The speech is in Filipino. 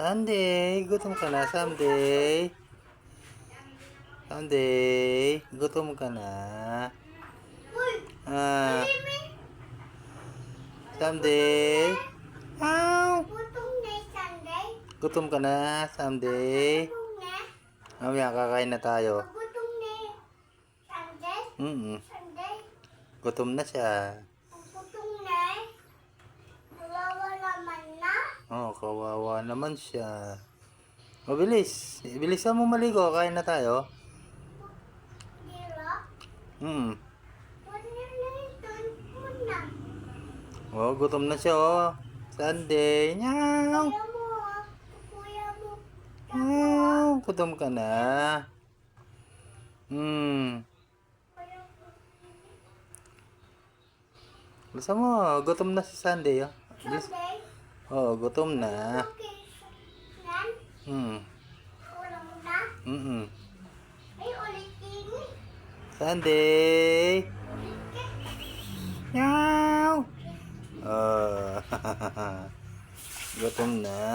Sunday, gutom ka na, Sunday. Sunday, gutom ka na. Ah, Sunday. Ow! Gutom ka na, Sunday. Mamaya kakain na tayo. Gutom na siya. Oh, kawawa naman siya. Mabilis. Bilisan mo maligo. Kain na tayo. Oh, gutom na siya, oh. Sunday. Nyaw. Nyaw. Gutom ka na. Bilisan mo. Gutom na si Sunday, oh. Bilis. Oh, gutom na. Sunday. Meow. Gutom na.